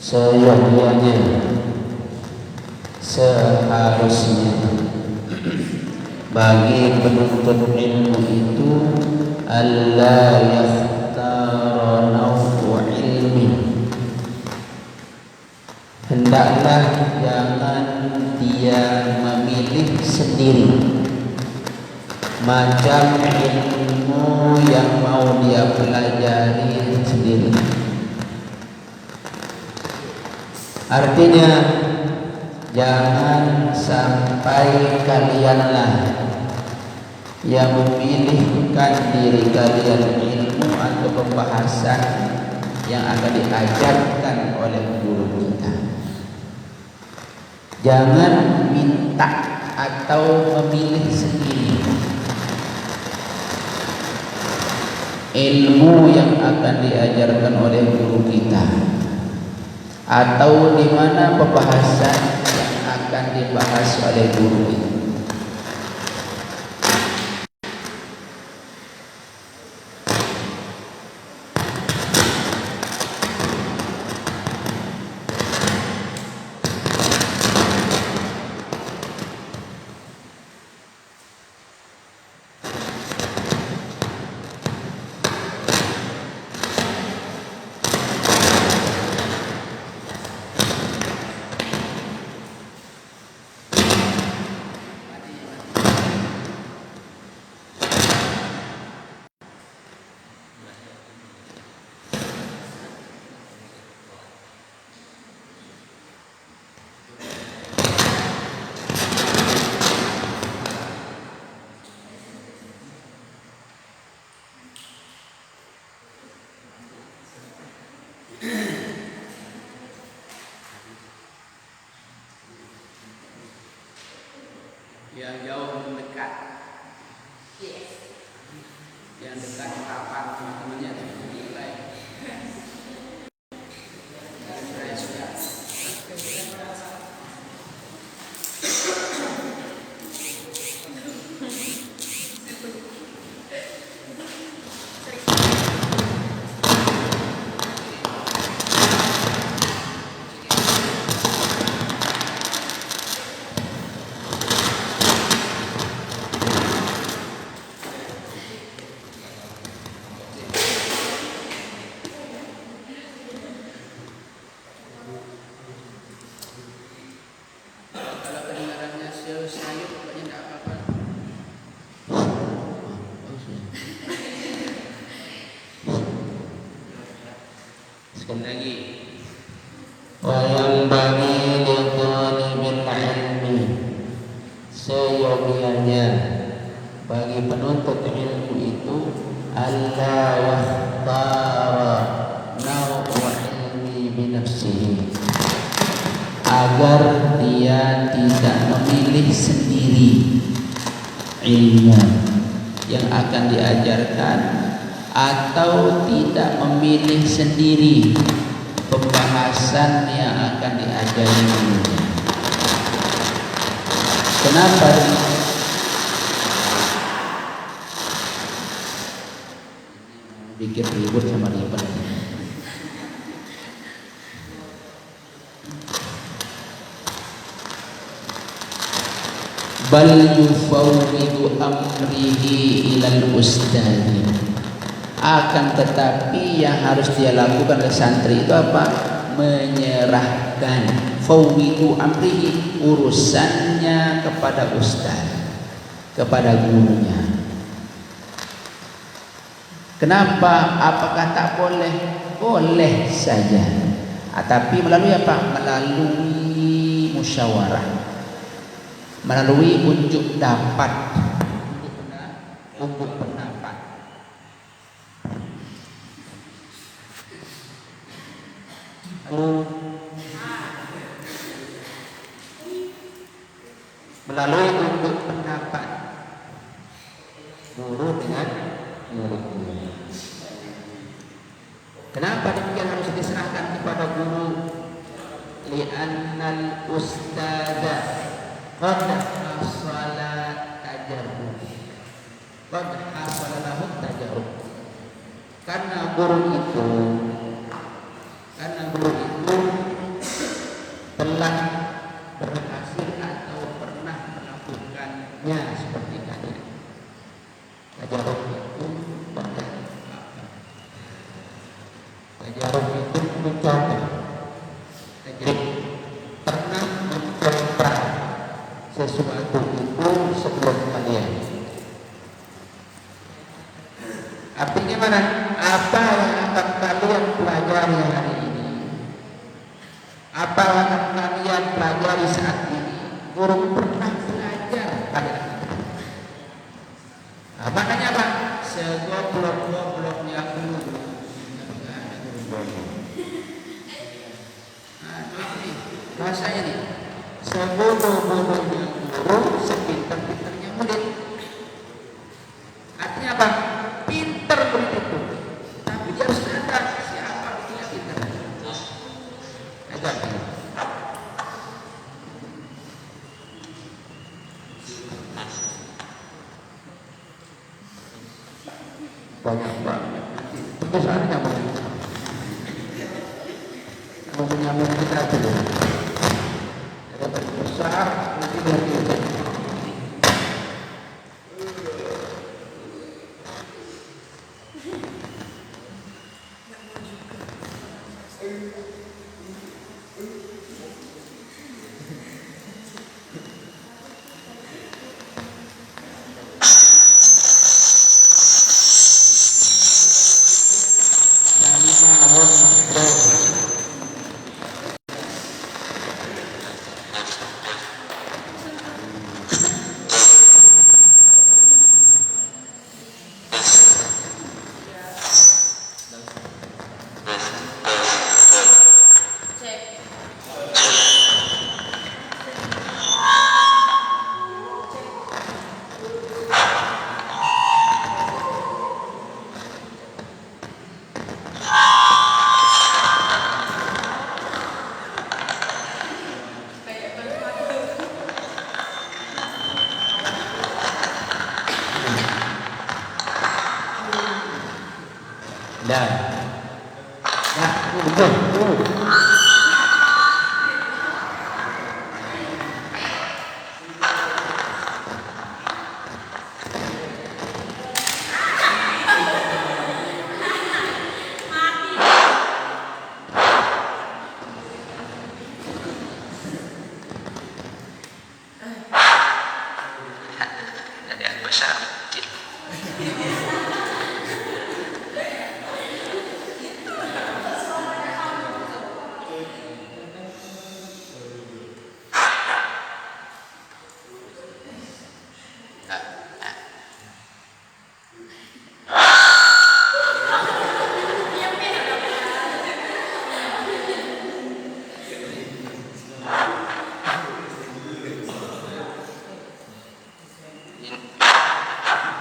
seyogyanya, seharusnya bagi penuntut ilmu itu alla yakhtara naw'u ilmi, hendaklah jangan dia memilih sendiri macam ilmu yang mau dia pelajari sendiri. Artinya jangan sampai kalianlah yang memilihkan diri kalian ilmu atau pembahasan yang akan diajarkan oleh guru kita. Jangan minta atau memilih sendiri ilmu yang akan diajarkan oleh guru kita, atau di mana pembahasan yang akan dibahas oleh guru itu. Yang jauh mendekat, yang dekat kapan teman-temannya nilai. Saya sudah. Sekali lagi, wa yanbaghi li thalibil ilmi, seyogyanya bagi penuntut ilmu itu alla yakhtara naw'u ilmi bi nafsihi, agar dia tidak memilih sendiri ilmu yang akan diajarkan, atau tidak memilih sendiri pembahasan yang akan diajari. Kenapa? Bikin ribut sama ribet. Bal yufawwidu amrihi ilal ustadi, akan tetapi yang harus dia lakukan oleh santri itu apa? Menyerahkan fawwidu amrihi, urusannya kepada ustaz, kepada gurunya. Kenapa? Apakah tak boleh? Boleh saja, tapi melalui apa? Melalui musyawarah, melalui unjuk dapat, unjuk pendapat. Melalui unjuk pendapat guru dengan murid-murid. Kenapa demikian harus diserahkan kepada guru? Li'annal ustadza qad hasala tajarrub, qad hasala lahu tajarrub. Karena guru itu Artinya mana? Apa yang akan kalian pelajari hari ini? Apa yang akan kalian pelajari saat ini? Guru pernah belajar kalian. Makanya apa? Segoblok-gobloknya guru. Bahasanya nih, sebodoh-bodohnya guru, sepintar-pintarnya murid. Artinya apa? Pintar murid itu, tapi dia harus sadar siapa dia pintar. Ajar. Banyak banget. Tulisannya banyak. Kalau punya murid kita dulu. Ada besar, nanti lagi.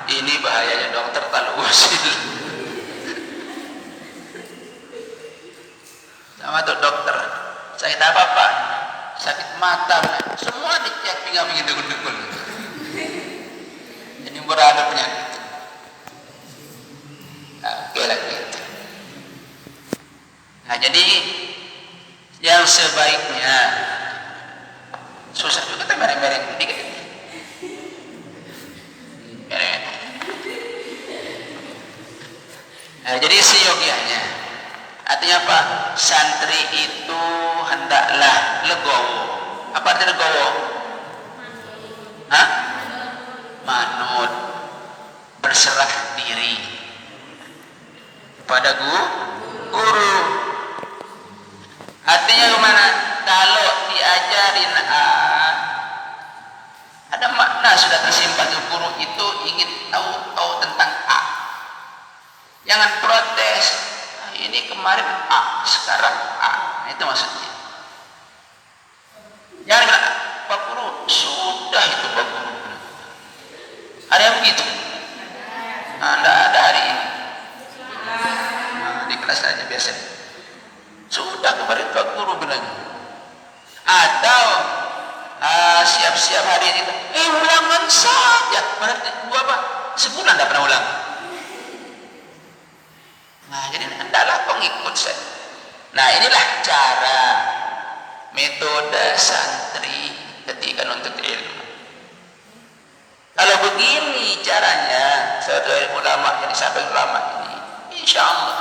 Ini bahayanya dokter terlalu usil. Sama tuh dokter, sakit apa pak? Sakit mata, semua dicek pinggang degul-degul. Ini berada penyakit. Oke lagi. Nah jadi yang sebaiknya susah juga kita mereng-mereng dikit. Nah, jadi seyogianya artinya apa? Santri itu hendaklah legowo. Apa arti legowo? Hah? Manut, berserah diri kepada guru. Artinya kemana? Kalau diajarin ada makna sudah tersimpan di guru itu ingin tahu tentang A. Jangan protes. Ini kemarin A, sekarang A. Nah, itu maksudnya. Jangan bilang, Pak Guru, sudah itu Pak Guru. Ada yang begitu? Nah, ada hari ini. Nah, di kelas aja biasanya. Sudah kemarin Pak Guru bilang. Atau siap-siap hari ini. Ulangan saja. Berarti gua apa? Sebulan tidak pernah ulang. Nah, jadi hendaklah kau ngikut saya. Nah, inilah cara metode santri ketika nuntut ilmu. Kalau begini caranya, sesuai ulama yang disampaikan ulama ini, insya Allah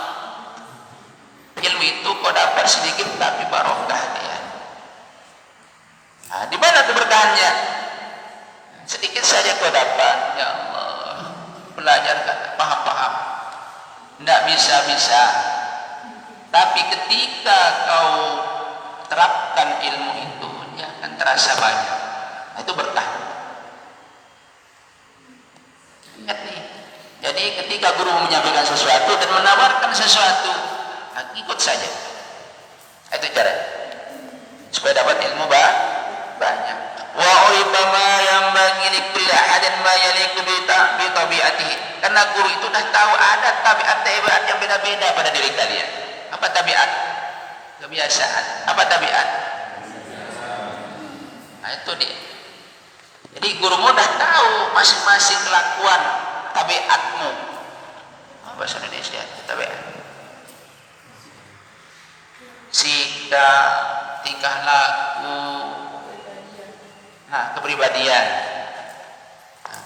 ilmu itu kau dapat sedikit tapi barokah dia. Nah, di mana keberkahannya? Sedikit saja kau dapat, ya Allah, belajar paham-paham. Tidak bisa-bisa. Tapi ketika kau terapkan ilmu itu, dia akan terasa banyak. Itu berkah. Ingat nih. Jadi ketika guru menyampaikan sesuatu dan menawarkan sesuatu, ikut saja. Itu cara supaya dapat ilmu banyak. Wa uibama yang bagi likulli ahadin ma yaliku bi tabiatihi. Karena guru itu dah tahu ada tabiat yang beda-beda pada diri kalian. Apa tabiat? Kebiasaan. Apa tabiat? Nah, itu dia. Jadi gurumu dah tahu masing-masing kelakuan tabiatmu. Bahasa Indonesia tabiat. Sikap, tingkah laku, kepribadian.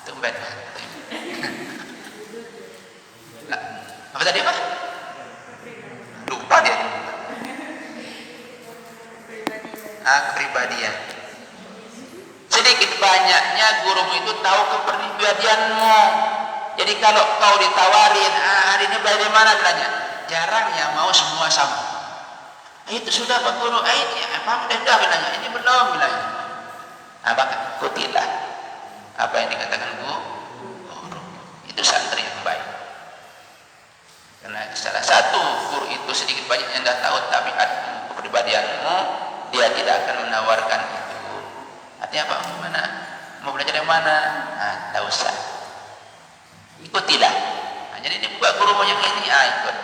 Tumben. Apa tadi Pak? Lupa dia. Kepribadian. Sedikit banyaknya gurumu itu tahu kepribadianmu. Jadi kalau kau ditawarin, hari ini belajar mana bilangnya? Jarang ya mau semua sama. Itu sudah Pak Guru, ini apa udah bilangnya? Ini belum bilangnya. Maka ikutilah apa yang dikatakan guru. Itu santri yang baik. Karena salah satu guru itu sedikit banyak yang dah tahu tabiat kepribadianmu, dia tidak akan menawarkan itu. Artinya apa? Mana? Mau belajar yang mana? Tak usah. Ikutilah. Jadi dia buka guru yang ini, ikut.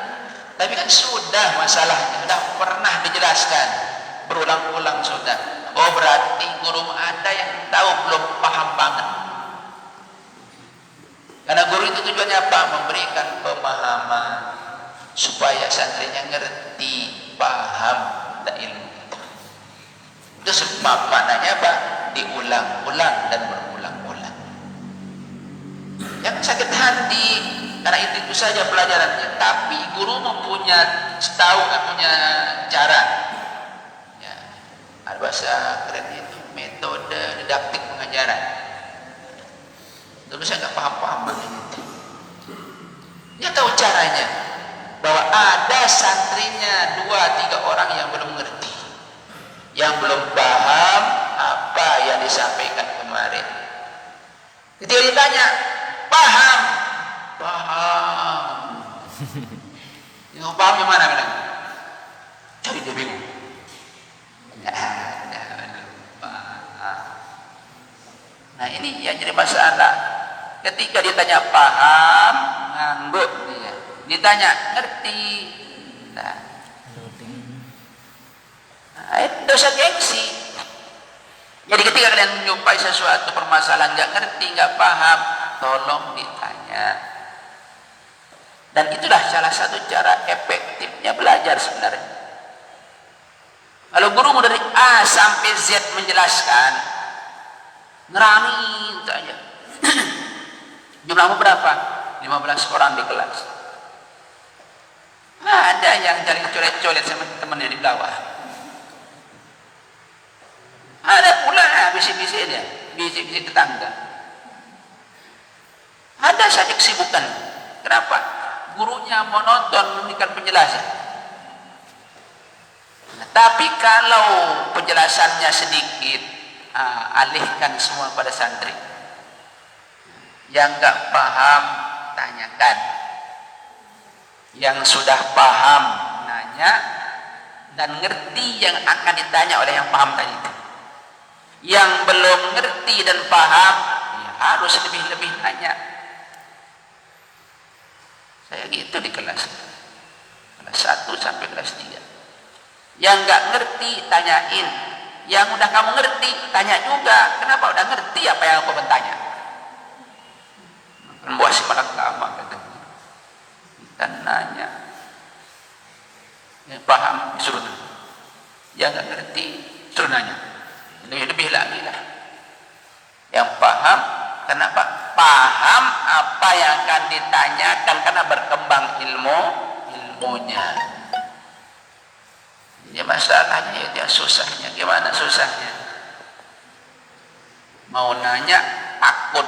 Tapi kan sudah masalahnya, sudah pernah dijelaskan berulang-ulang sudah. Oh berarti guru ada yang tahu belum paham banget. Karena guru itu tujuannya apa? Memberikan pemahaman supaya santrinya ngerti, paham dan ilmu. Itu sebab maknanya apa? Diulang-ulang dan berulang-ulang. Yang sakit hati karena itu saja pelajarannya. Tapi guru mempunyai punya cara. Ya, ada bahasa keren itu metode didaktik pengajaran. Dulu saya nggak paham-paham banget. Dia tahu caranya bahwa ada santrinya 2-3 orang yang belum mengerti, yang belum paham apa yang disampaikan kemarin. Ketika ditanya, paham? Paham. Yang paham yang mana bilang? Cari dia bingung. Nah ini yang jadi masalah. Ketika ditanya paham, ngangguk dia. Ditanya ngerti. Nah itu dosa gengsi. Jadi ketika kalian menjumpai sesuatu permasalahan nggak ngerti, nggak paham, tolong ditanya. Dan itulah salah satu cara efektifnya belajar sebenarnya. Kalau gurumu dari A sampai Z menjelaskan, ngeramin saja. Jumlahmu berapa? 15 orang di kelas. Ada yang jaring colet-colet sama temannya di bawah. Ada pula bisik-bisik dia, bisik-bisik tetangga. Ada saja kesibukan. Kenapa? Gurunya monoton memberikan penjelasan. Nah, tapi kalau penjelasannya sedikit, alihkan semua pada santri. Yang nggak paham, tanyakan. Yang sudah paham, nanya. Dan ngerti yang akan ditanya oleh yang paham tadi. Yang belum ngerti dan paham, ya harus lebih-lebih nanya. Saya gitu di kelas 1 sampai kelas 3. Yang nggak ngerti, tanyain. Yang udah kamu ngerti, tanya juga. Kenapa udah ngerti apa yang aku bertanya? Membuat si malakama kata. Kita nanya. Yang paham disuruh nanya. Yang nggak ngerti suruh nanya. Lebih lagi lah. Yang paham, kenapa? Paham apa yang akan ditanyakan karena berkembang ilmunya. Ya masalahnya itu yang susahnya. Gimana susahnya? Mau nanya takut,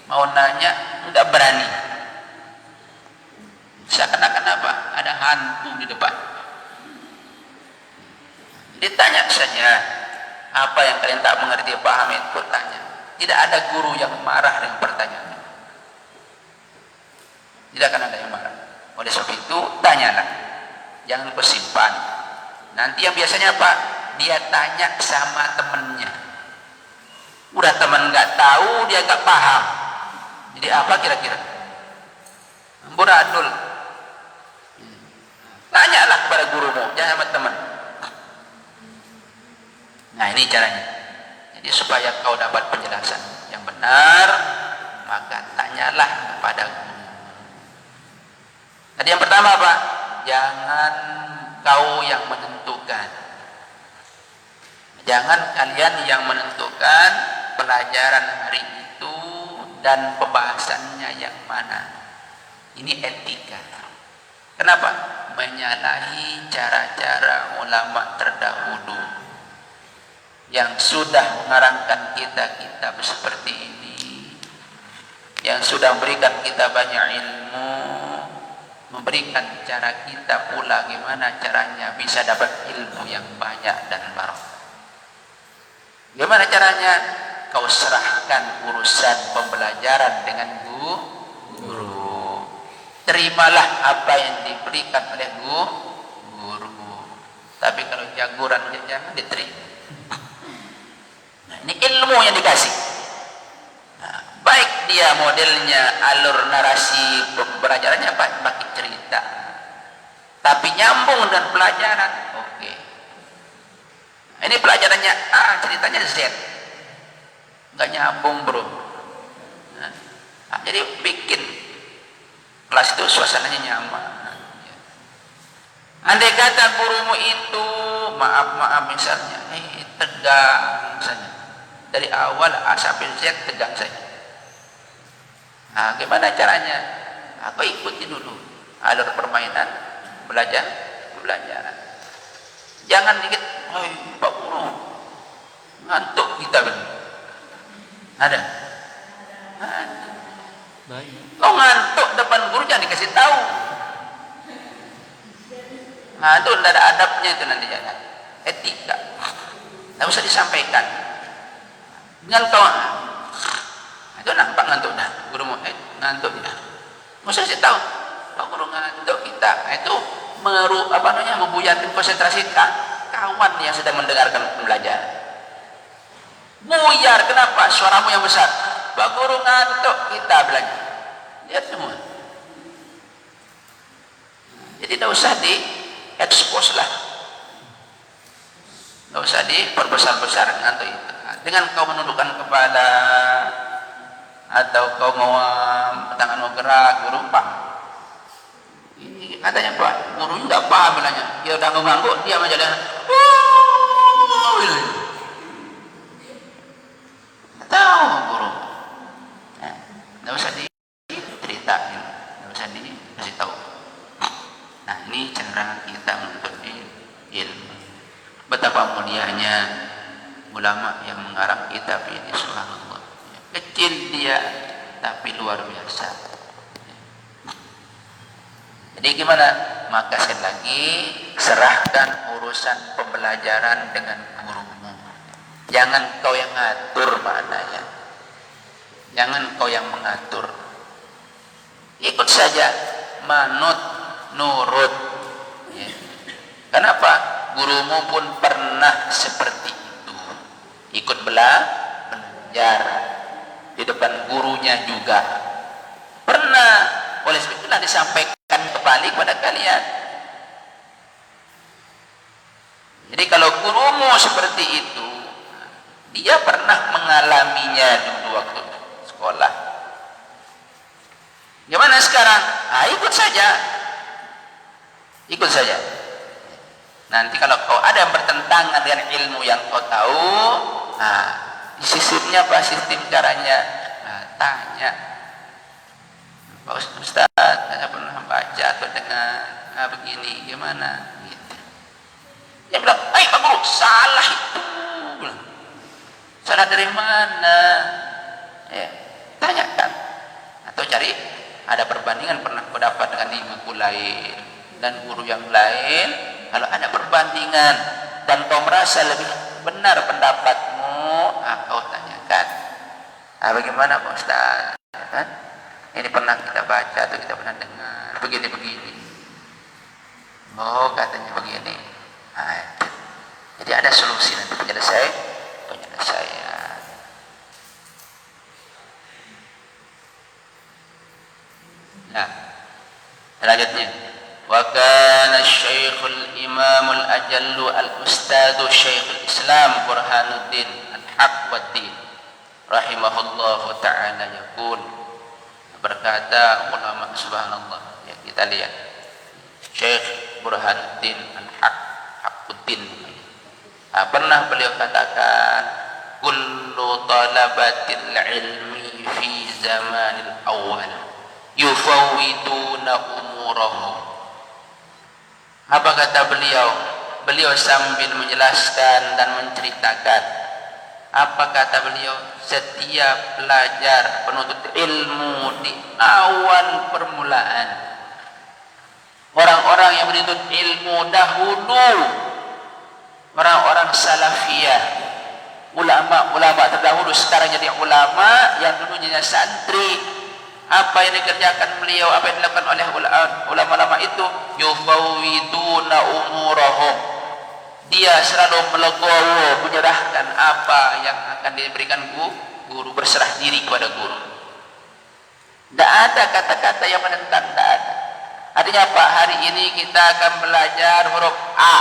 mau nanya nggak berani. seakan-akan apa? Ada hantu di depan. Ditanya saja, apa yang kalian tak mengerti, paham itu tanya. Tidak ada guru yang marah dengan pertanyaan. Tidak akan ada yang marah. Oleh sebab itu, tanyalah. Jangan kau simpan. Nanti yang biasanya apa? Dia tanya sama temennya. Udah teman nggak tahu, dia nggak paham. Jadi apa kira-kira? Amburadul. Tanyalah kepada gurumu, jangan sama teman. Nah, ini caranya. Jadi supaya kau dapat penjelasan yang benar, maka tanyalah kepada guru. Tadi yang pertama apa? Jangan kau yang menentukan. Jangan kalian yang menentukan pelajaran hari itu dan pembahasannya yang mana. Ini etika. Kenapa? Menyalahi cara-cara ulama terdahulu yang sudah mengarangkan kita kitab seperti ini, yang sudah memberikan kita banyak ilmu, memberikan cara kita pula gimana caranya bisa dapat ilmu yang banyak dan barokah. Gimana caranya? Kau serahkan urusan pembelajaran dengan guru. Terimalah apa yang diberikan oleh guru. Tapi kalau jagoran jangan diterima. Nah, ini ilmu yang dikasih. Nah, baik dia modelnya alur narasi pembelajarannya pakai cerita, tapi nyambung dengan pelajaran. Oke. Nah, ini pelajarannya A, ceritanya Z. Nggak nyambung bro. Nah, jadi bikin kelas itu suasananya nyaman. Andai kata gurumu itu maaf misalnya tegang misalnya, dari awal A sampai Z tegang saja. Nah, gimana caranya? Aku ikuti dulu alur permainan pembelajaran. Jangan dikit, Pak Guru ngantuk kita kan? Ada? Kau ngantuk depan guru jangan dikasih tahu. Nah, itu tidak ada adabnya itu nanti jangan. Etika. Tidak usah disampaikan. Tinggal kau, itu nampak ngantuk dah. Gurumu ngantuk dah. Nggak usah kasih tahu. Pak Guru ngantuk kita. Itu membuyarkan konsentrasi kawan yang sedang mendengarkan pembelajaran. Buyar, kenapa? Suaramu yang besar. Pak Guru ngantuk kita belajar. Lihat semua. Jadi tidak usah di-expose lah. Tidak usah diperbesar-besar ngantuk itu. Dengan kau menundukkan kepala atau kau mau tangan mau gerak, guru paham. Ini katanya Pak, guru nggak paham bilangnya. Dia udah ngangguk, dia menjadi tahu guru. Nggak usah diceritain, nggak usah dikasih tahu. Nah, ini cara kita menuntut ilmu. Betapa mulianya ulama yang mengarang kitab ini, subhanallah. Kecil dia tapi luar biasa. Jadi gimana? Maka sekali lagi serahkan urusan pembelajaran dengan gurumu. Jangan kau yang ngatur maknanya. Jangan kau yang mengatur. Ikut saja, manut, nurut. Ya. Kenapa? Gurumu pun pernah seperti itu. Ikut belajar di depan gurunya juga. Pernah. Oleh sebab itulah disampaikan kembali kepada kalian. Jadi kalau gurumu seperti itu, dia pernah mengalaminya dulu waktu sekolah. Gimana sekarang? Ikut saja. Ikut saja. Nanti kalau kau ada yang bertentangan dengan ilmu yang kau tahu, sistemnya apa? Sistem caranya? Tanya. Pak Ustaz, saya pernah baca atau dengar begini, gimana? Gitu. Dia bilang, Pak Guru, salah itu. Salah dari mana? Ya, tanyakan. Atau cari ada perbandingan pernah kau dapat dengan ibuku lain dan guru yang lain. Kalau ada perbandingan dan kau merasa lebih benar pendapatmu, kau tanyakan. Bagaimana Pak Ustaz? Ya kan? Ini pernah kita baca atau kita pernah dengar begini-begini. Oh, katanya begini. Jadi ada solusi nanti penyelesaian. Nah, selanjutnya, wa kana Syekhul Imamul Ajallu Al-Ustadzu Syekhul Islam Burhanuddin Al-Haq Waddin rahimahullahu ta'ala yaqul, berkata ulama, subhanallah, ya, kita lihat Syekh Burhanuddin Al-Haq Haquddin, pernah beliau katakan, kullu talabatil ilmi fi zamanil awal yufawwiduna umurahum. Apa kata beliau? Beliau sambil menjelaskan dan menceritakan, apa kata beliau? Setiap pelajar penuntut ilmu di awal permulaan, orang-orang yang menuntut ilmu dahulu, orang-orang salafiyah, ulama-ulama terdahulu sekarang jadi ulama, yang dulunya santri, apa yang dikerjakan beliau, apa yang dilakukan oleh ulama-ulama itu, yufawwiduna umurahum, dia selalu melegowo, menyerahkan apa yang akan diberikan guru, berserah diri kepada guru. Tidak ada kata-kata yang menentang, tidak ada. Artinya apa? Hari ini kita akan belajar huruf A,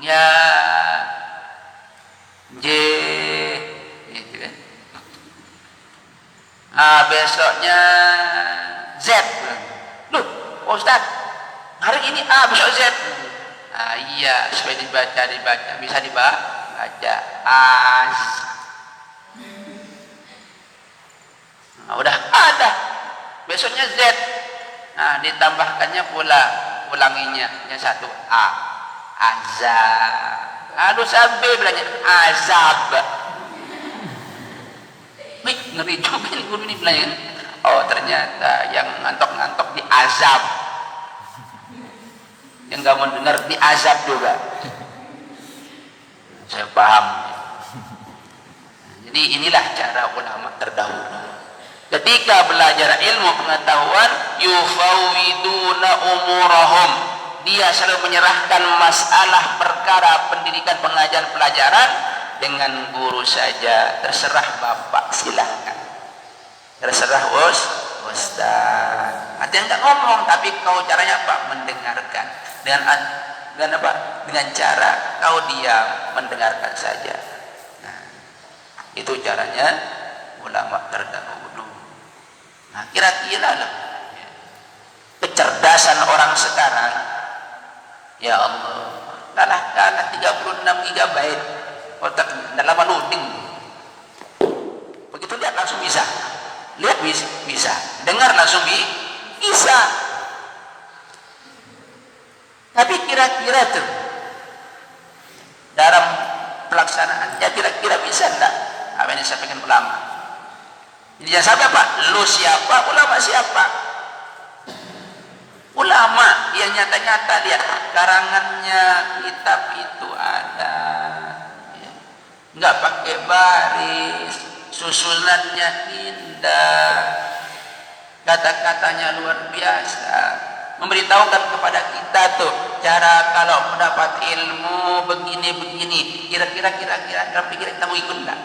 ya, J, gitu kan. Besoknya Z. Loh, Ustaz, hari ini A, besok Z. Iya, supaya dibaca, bisa dibaca Az. Udah ada, besoknya Z. Ditambahkannya pula ulanginya yang satu A, azab. Aduh, sampai bilangnya azab. Wih, ngeri juga nih guru ini bilangnya. Oh, ternyata yang ngantok-ngantok di azab, yang nggak mau dengar di azab juga. Saya paham. Jadi inilah cara ulama terdahulu. Ketika belajar ilmu pengetahuan, yufawwiduna umurahum, dia selalu menyerahkan masalah perkara pendidikan, pengajaran, pelajaran dengan guru saja. Terserah bapak, silahkan. Terserah ustaz. Ada yang nggak ngomong, tapi kau caranya apa? Mendengarkan. Dengan apa? Dengan cara kau diam, mendengarkan saja. Nah, itu caranya ulama terdahulu. Nah, kira-kira lah kecerdasan orang sekarang, ya Allah, kalah 36 GB otak dalam loading. Begitu lihat langsung bisa, bisa, dengar langsung bisa. Tapi kira-kira tuh dalam pelaksanaannya kira-kira bisa enggak apa yang disampaikan ulama? Jadi jangan sampai apa? Lu siapa? Ulama siapa? Ulama yang nyata-nyata lihat karangannya, kitab itu ada, ya. Nggak pakai baris, susunannya indah, kata-katanya luar biasa, memberitahukan kepada kita tuh cara kalau mendapat ilmu begini-begini. Kira-kira kita mau ikut nggak?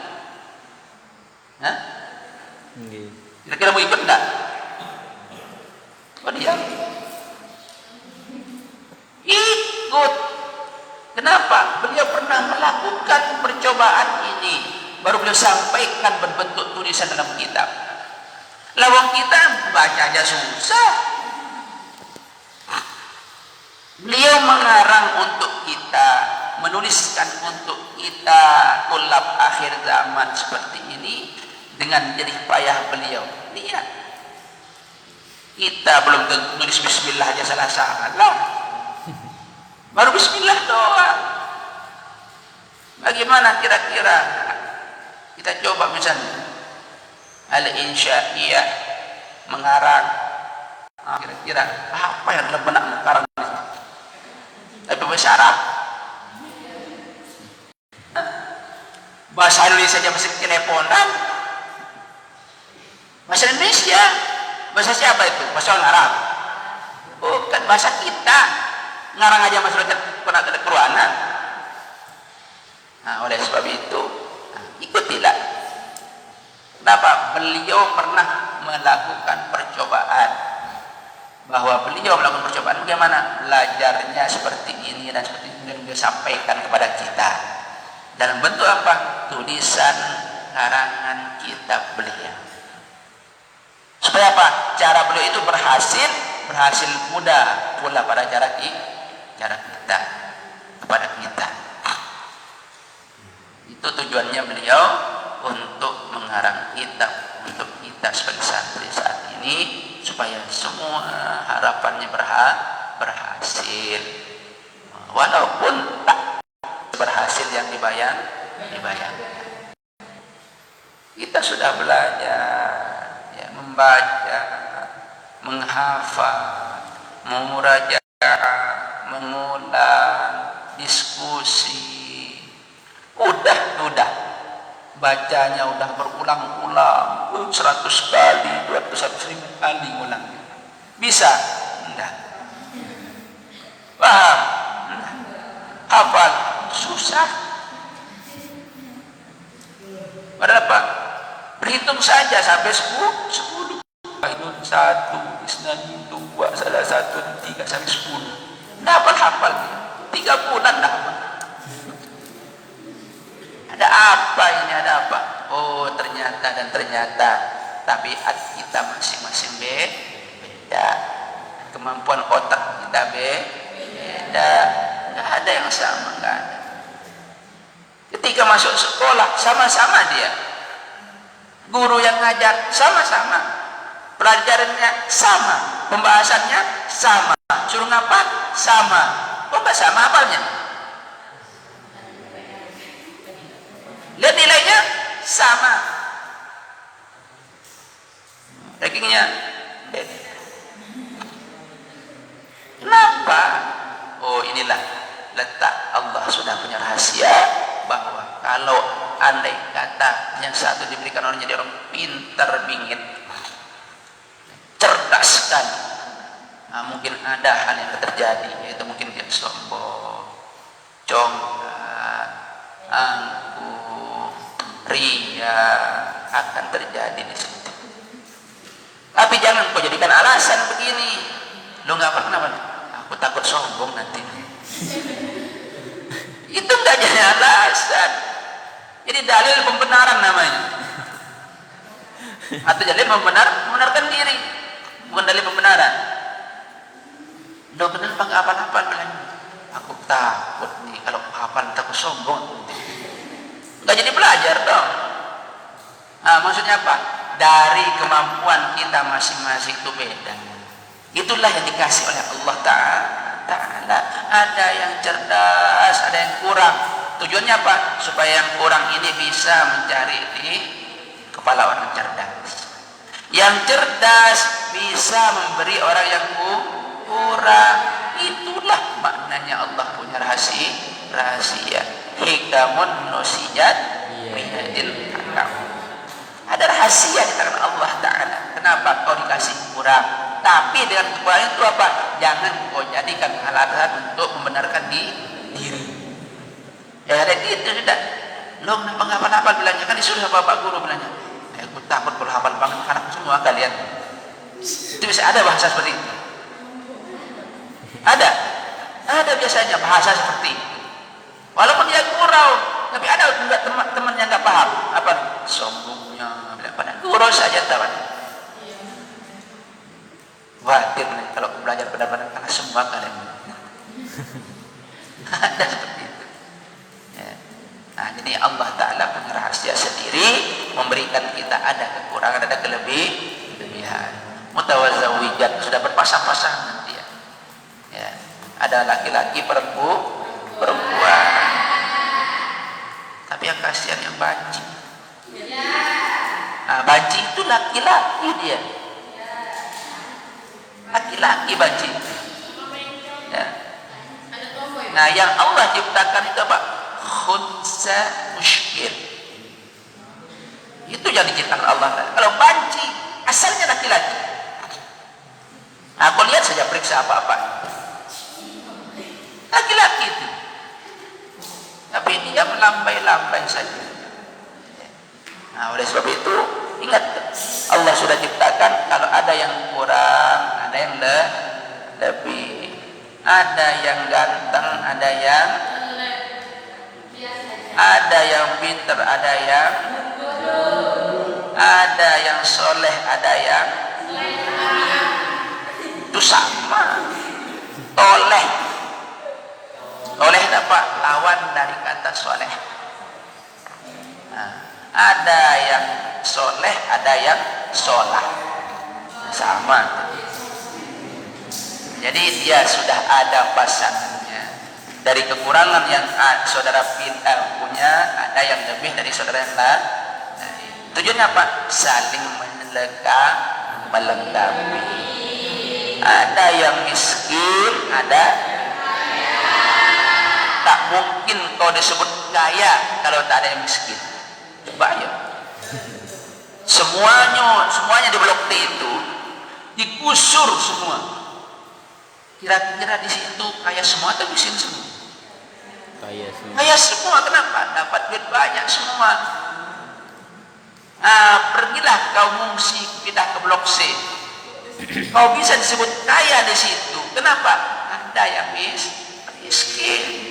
Hah? Kira-kira mau ikut enggak? Oh, dia ikut. Kenapa? Beliau pernah melakukan percobaan ini, baru beliau sampaikan berbentuk tulisan dalam kitab. Lawang kita baca aja susah, beliau mengarang untuk kita, menuliskan untuk kita tulab akhir zaman seperti ini dengan jerih payah beliau. Lihat, kita belum tulis bismillah aja salah, baru bismillah doang. Bagaimana kira-kira kita coba misalnya al-insyaiyah mengarang. Kira-kira apa yang dalam benak mengarang? Tapi bahasa Arab, bahasa Indonesia aja masih teleponan. Bahasa Indonesia, bahasa siapa itu? Bahasa orang Arab. Bukan bahasa kita. Ngarang aja masuk pernah ada Quranan. Nah, oleh sebab itu, ikutilah. Kenapa? Beliau pernah melakukan percobaan. Bahwa beliau melakukan percobaan bagaimana? Belajarnya seperti ini dan seperti ini dan beliau sampaikan kepada kita. Dalam bentuk apa? Tulisan karangan kitab beliau. Supaya apa? Cara beliau itu berhasil mudah pula pada cara kita kepada kita. Itu tujuannya beliau untuk mengarang kitab untuk kita sebagai santri saat ini supaya semua harapannya berhasil, walaupun tak berhasil yang dibayangkan. Kita sudah belajar ya, membaca, menghafal, memurajaah, mengulang, diskusi. Udah bacanya udah berulang-ulang 100 kali, 200.000 kali ulang. Bisa? Enggak. Paham? Enggak. Hafal? Susah. Padahal apa? Berhitung saja sampai 10. Ainun 1, Isnani 2, salah 1, 3 sampai 10. Hafal 3 bulan dah. Ada apa ini? Ada apa? Oh, ternyata tabiat kita masing-masing beda. Kemampuan otak kita beda. Nggak ada yang sama, nggak ada. Ketika masuk sekolah sama-sama dia. Guru yang ngajar sama-sama. Pelajarannya sama, pembahasannya sama. Suruh ngapa? Sama. Kok nggak sama hafalnya? Lihat nilainya sama, rankingnya beda. Kenapa? Oh, inilah letak Allah sudah punya rahasia bahwa kalau andai kata yang satu diberikan orang jadi orang pintar bingit, cerdas sekali, nah, mungkin ada hal yang terjadi, yaitu mungkin dia sombong, congkak, angkuh, ria akan terjadi di situ. Tapi jangan kau jadikan alasan begini. Lo nggak pernah, aku takut sombong nanti. Itu nggak jadi alasan. Jadi dalil pembenaran namanya. Atau dalil membenarkan diri, bukan dalil pembenaran. Lo kenapa nggak hafal-hafal bilang? Aku takut nih kalau hafal takut sombong. Nggak jadi belajar dong. Nah, maksudnya apa? Dari kemampuan kita masing-masing itu beda. Itulah yang dikasih oleh Allah Ta'ala. Ada yang cerdas, ada yang kurang. Tujuannya apa? Supaya yang kurang ini bisa mencari di kepala orang cerdas. Yang cerdas bisa memberi orang yang kurang. Itulah maknanya Allah punya rahasia. Hikamun nusiyat biyadil hakam. Ada rahasia di tangan Allah Ta'ala. Kenapa kau dikasih kurang? Tapi dengan kekurangan itu apa? Jangan kau jadikan alasan untuk membenarkan diri. Ya ada gitu sudah. Lo kenapa nggak hafal-hafal bilangnya? Kan disuruh sama Bapak Guru bilangnya. Aku takut kalau hafal banget anak semua kalian. Itu bisa ada bahasa seperti itu. Ada biasanya bahasa seperti itu. Walaupun dia gurau, tapi ada juga teman-teman yang nggak paham apa sombongnya, pada gurau saja tahu. Khawatir nih kalau belajar benar-benar karena semua kalian. Ada seperti itu. Ya. Nah, jadi Allah Ta'ala punya rahasia sendiri, memberikan kita ada kekurangan, ada kelebihan. Mutawazawijat, sudah berpasang-pasangan dia. Ya. Ada laki-laki perempuan. Tapi yang kasihan yang banci. Nah, banci itu laki-laki dia. Laki-laki banci. Ya. Nah, yang Allah ciptakan itu apa? Khunsa muskil. Itu yang diciptakan Allah. Kalau banci asalnya laki-laki. Nah, aku lihat saja periksa apa-apa. Laki-laki itu. Tapi dia melambai-lambai saja. Nah, oleh sebab itu ingat, Allah sudah ciptakan kalau ada yang kurang, ada yang lebih, ada yang ganteng, ada yang pintar, ada yang soleh, ada yang itu sama. Toleh dapat lawan dari kata soleh. Nah, ada yang soleh, ada yang sholah, sama. Jadi dia sudah ada pasangannya. Dari kekurangan yang saudara punya, ada yang lebih dari saudara yang lain. Tujuannya apa? Saling melengkapi. Ada yang miskin, ada. Tak mungkin kau disebut kaya kalau tak ada yang miskin. Bahaya. Semuanya di blok T itu digusur semua. Kira-kira di situ kaya semua atau miskin semua? Kaya semua. Kenapa? Dapat duit banyak semua. Nah, pergilah kau mengungsi pindah ke blok C. Kau bisa disebut kaya di situ. Kenapa? Ada yang miskin.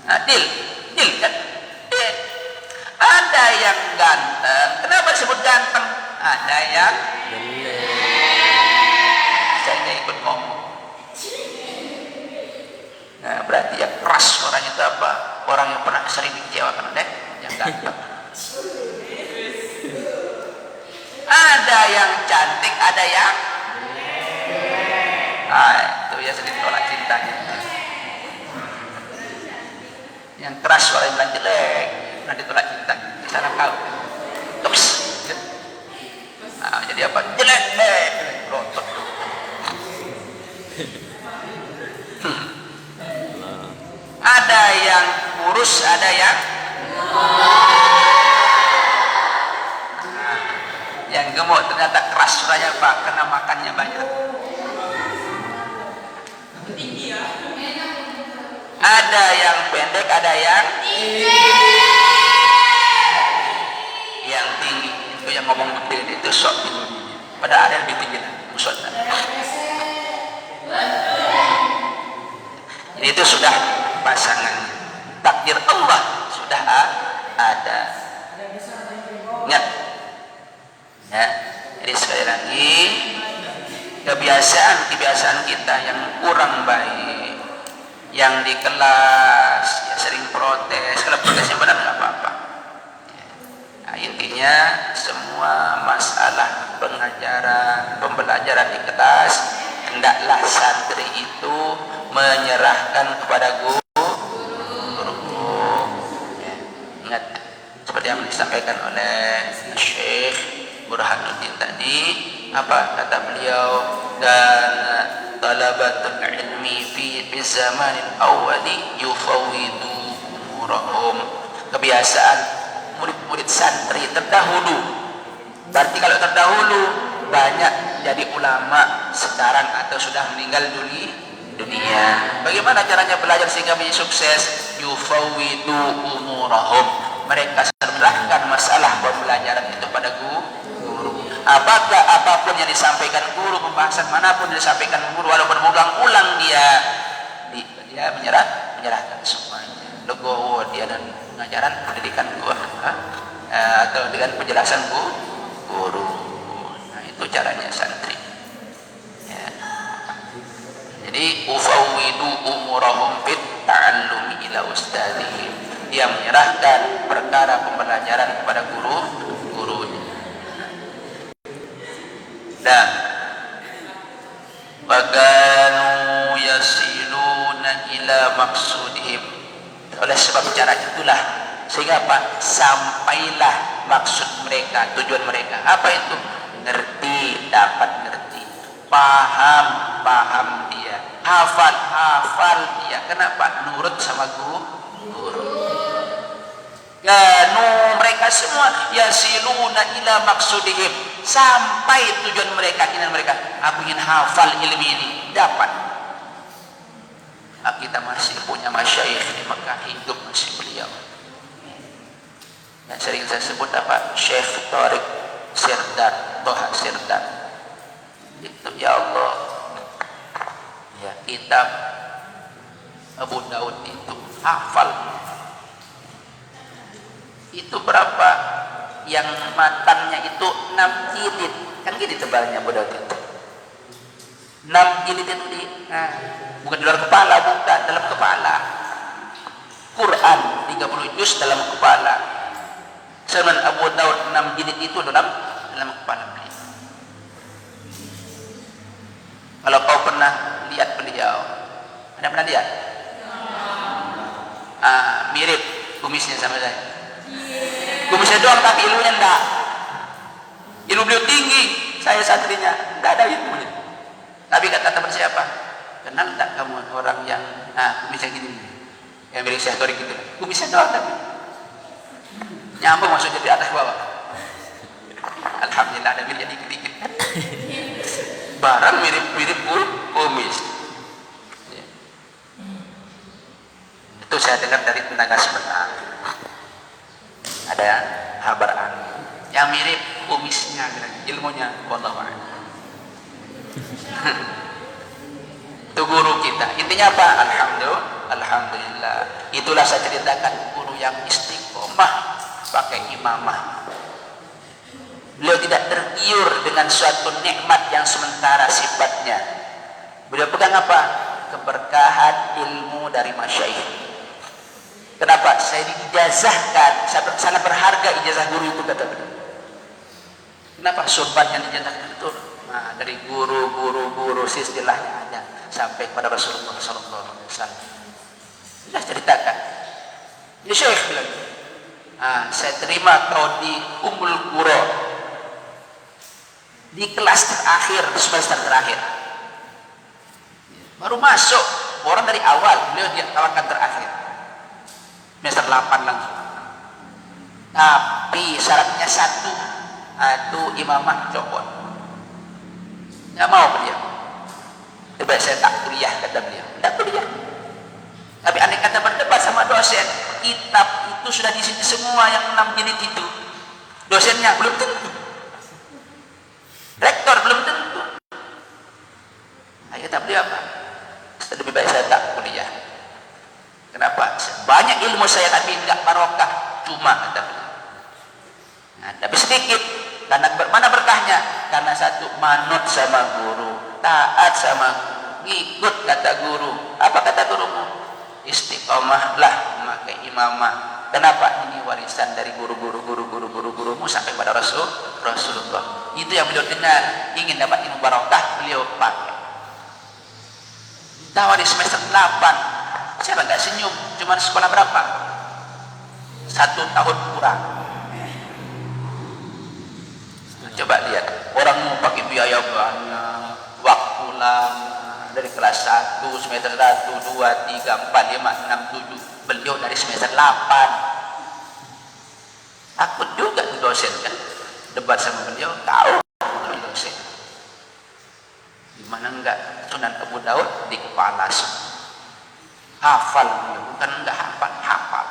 Nah, deal kan? Ada yang ganteng. Kenapa disebut ganteng? Ada yang saya ikut ngomong. Nah, berarti yang keras orang itu apa? Orang yang pernah sering dikecewakan deh, yang ganteng. Ada yang cantik, ada yang itu ya sedikit tolak cintanya. Yang keras orang yang bilang jelek, nanti tolak cinta. Sana kau terus. Nah, jadi apa? Jelek, rotot. Ada yang kurus, ada yang gemuk. Ternyata keras suaranya Pak, karena makannya banyak. Ada yang pendek, ada yang tinggi. Itu yang ngomong gede itu sok tinggi. Pada ada yang lebih tinggi maksudnya. Ini itu sudah pasangan. Takdir Allah sudah ada. Ingat. Ya. Jadi sekali lagi kebiasaan kita yang kurang baik, yang di kelas ya sering protes. Kalau protesnya benar nggak apa-apa. Nah, intinya semua masalah pembelajaran di kelas hendaklah santri itu menyerahkan kepada guru. Ya, ingat seperti yang disampaikan oleh Syekh Burhanuddin tadi, apa kata beliau, dan talabatul ilmi fi zamanin awali yufawwidu umurahum. Kebiasaan murid-murid santri terdahulu, berarti kalau terdahulu banyak jadi ulama sekarang atau sudah meninggal dunia. Bagaimana caranya belajar sehingga menjadi sukses? Yufawwidu umurahum. Mereka serahkan masalah pembelajaran itu pada guru. Apakah apapun yang disampaikan guru, pembahasan manapun yang disampaikan guru, walaupun ulang-ulang dia menyerahkan semuanya. Legowo dia dan pengajaran pendidikan guru atau dengan penjelasan guru. Nah, itu caranya santri. Ya. Jadi ufawwidu umurahum fit ta'allumi ila ustadzihim. Dia menyerahkan perkara pembelajaran kepada gurunya. Dan baganu yasiluna ila maksudihim. Oleh sebab cara itulah sehingga apa? Sampailah maksud mereka, tujuan mereka. Apa itu? Ngerti dapat ngerti, paham dia, hafal dia. Kenapa? Nurut sama guru. Mereka semua yasiluna ila maksudihim, sampai tujuan mereka, keinginan mereka. Aku ingin hafal ilmu ini, dapat. Kita masih punya masyayikh di Mekah, hidup masih beliau. Yang sering saya sebut apa? Syekh Tariq Sirdar, Toha Sirdar. Itu ya Allah, ya kitab Abu Daud itu hafal. Itu berapa? Yang matangnya itu 6 jilid, kan gini tebalnya Abu Daud itu. 6 jilid itu bukan di luar kepala, bukan dalam kepala. Quran 30 juz dalam kepala. Sedangkan Abu Daud 6 jilid itu dalam kepala beliau. Kalau kau pernah lihat beliau, ada pernah lihat? Mirip kumisnya sama saya. Kumisnya doang tapi ilmunya enggak. Ilmu beliau tinggi, saya santrinya enggak ada ilmunya. Tapi kata teman siapa? Kenal tak kamu orang yang kumisnya gini, yang mirip Syekh Tariq gitu? Kumisnya doang tapi nyambung, maksudnya di atas bawah. Alhamdulillah ada mirip dikit-dikit. Barang mirip kumis. Itu saya dengar dari tenaga sebenar. Ada kabar yang mirip kumisnya, ilmunya wallahu a'lam. Itu guru kita. Intinya apa? Alhamdulillah. Itulah saya ceritakan guru yang istiqomah pakai imamah. Beliau tidak tergiur dengan suatu nikmat yang sementara sifatnya. Beliau pegang apa? Keberkahan ilmu dari masyayikh. Kenapa? Saya diijazahkan, sangat berharga ijazah guru itu, kata beliau. Kenapa? Surban yang dijazahkan itu dari guru silsilahnya ada sampai kepada Rasulullah SAW. Sudah ceritakan. Ya Syekh bilang, saya terima kau di Ummul Qura, di kelas terakhir, semester terakhir. Baru masuk, orang dari awal, beliau ditawarkan terakhir. Semester 8 langsung. Tapi syaratnya satu, itu imamah copot. Nggak mau beliau. Coba saya tak kuliah, kata beliau. Tidak kuliah. Tapi aneh kata berdebat sama dosen. Kitab itu sudah di sini semua yang 6 jilid itu. Dosennya belum tentu. Rektor belum tentu. Ayo kata beliau apa? Lebih baik saya tak kuliah. Kenapa? Banyak ilmu saya tapi enggak barokah. Cuma kata beliau. Tapi sedikit. Karena mana berkahnya? Karena satu, manut sama guru, taat sama guru, ngikut kata guru. Apa kata gurumu? Istiqomahlah memakai imamah. Kenapa? Ini warisan dari guru-gurumu sampai pada Rasulullah. Itu yang beliau dengar. Ingin dapat ilmu barokah, beliau pakai. Tahu di semester 8, siapa nggak senyum? Cuma sekolah berapa? 1 tahun kurang. Coba lihat, orang mau pakai biaya banyak, waktu lama, dari kelas 1, semester 1, 2, 3, 4, 5, 6, 7. Beliau dari semester 8. Takut juga tuh dosen kan, debat sama beliau, tahu dosen. Gimana enggak? Sunan Abu Daud di kepala semua. Hafal beliau, bukan enggak hafal.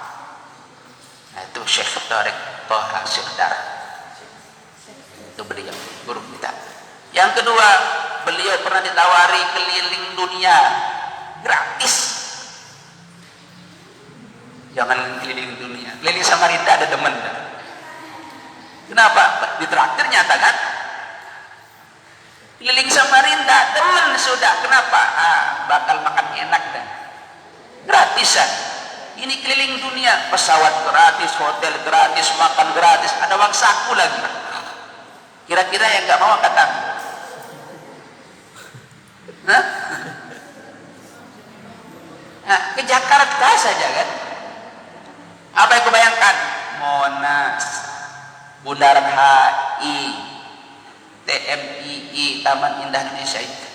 Nah itu Syekh Tariq Toha Sirdar. Itu beliau, guru kita. Yang kedua, beliau pernah ditawari keliling dunia gratis. Jangan keliling dunia, keliling Samarinda ada demen. Kenapa? Ditraktir nyata kan? Keliling Samarinda demen sudah. Kenapa? Bakal makan enak dan gratisan. Ini keliling dunia, pesawat gratis, hotel gratis, makan gratis, ada uang saku lagi. Kira-kira yang nggak mau kata, ke Jakarta saja kan? Apa yang kubayangkan? Monas, Bundaran HI, TMII, terindah Indonesia itu.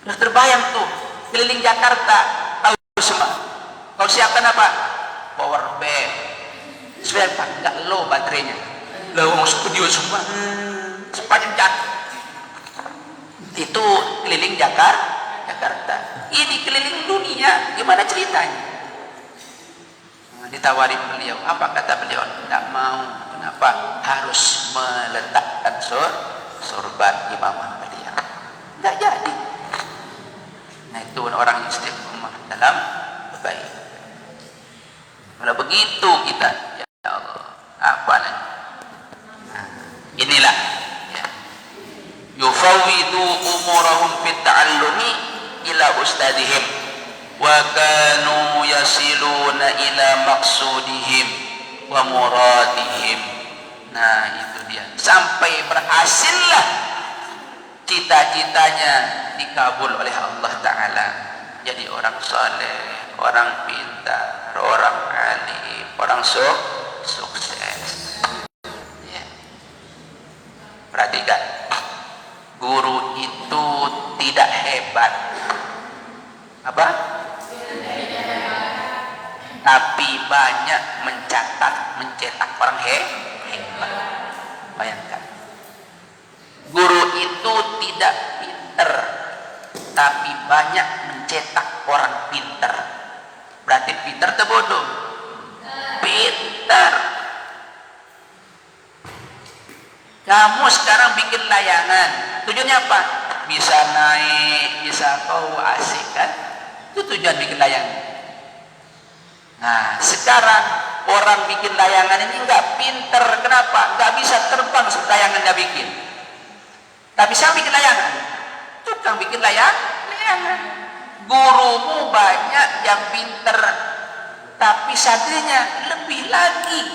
Udah terbayang tuh keliling Jakarta, tahu semua. Kalau siapkan apa? Power bank. Supaya nggak low baterainya. Low studio semua. Sepanjang Jakarta. Itu keliling Jakarta. Ini keliling dunia. Gimana ceritanya? Nah, ditawari beliau. Apa kata beliau? Tidak mau. Kenapa? Harus meletakkan sorban imamah beliau. Nggak jadi. Nah itu orang istiqomah dalam kebaikan. Kalau begitu kita, ya Allah, apa lagi? Nah, inilah ya. Yufawwidu umurahum fit ta'allumi ila ustadihim wa kanu yasiluna ila maqsudihim wa muradihim. Nah itu dia, sampai berhasillah cita-citanya dikabul oleh Allah Ta'ala, jadi orang saleh, orang pintar, orang alim, orang sukses ya. Perhatikan, guru itu tidak hebat apa? Tapi banyak mencetak orang hebat. Bayangkan, guru itu tidak pinter, tapi banyak mencetak orang pinter. Berarti pinter atau bodoh? Pinter. Kamu sekarang bikin layangan, tujuannya apa? Bisa naik, bisa kau asik kan? Itu tujuan bikin layangan. Nah sekarang orang bikin layangan ini nggak pinter. Kenapa? Nggak bisa terbang seperti layangan dia bikin. Tapi siapa bikin layangan? Tukang bikin layangan. Gurumu banyak yang pinter, tapi santrinya lebih lagi.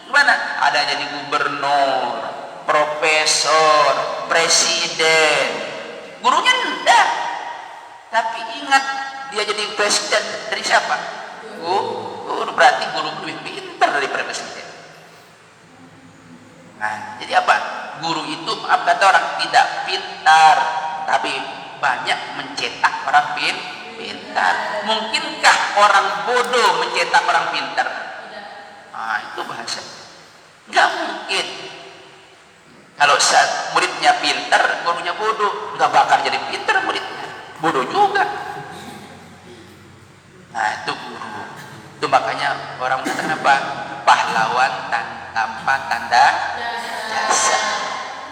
Gimana? Ada jadi gubernur, profesor, presiden. Gurunya enggak. Tapi ingat, dia jadi presiden dari siapa? Guru. Berarti guru lebih pinter daripada presiden. Nah, jadi apa? Guru itu, maaf kata orang, tidak pintar, tapi banyak mencetak orang pintar. Mungkinkah orang bodoh mencetak orang pintar? Nah, itu bahasa. Nggak mungkin. Kalau muridnya pintar, gurunya bodoh, nggak bakal jadi pintar muridnya. Bodoh juga. Nah, itu guru. Itu makanya orang mengatakan apa? Pahlawan tanpa tanda jasa.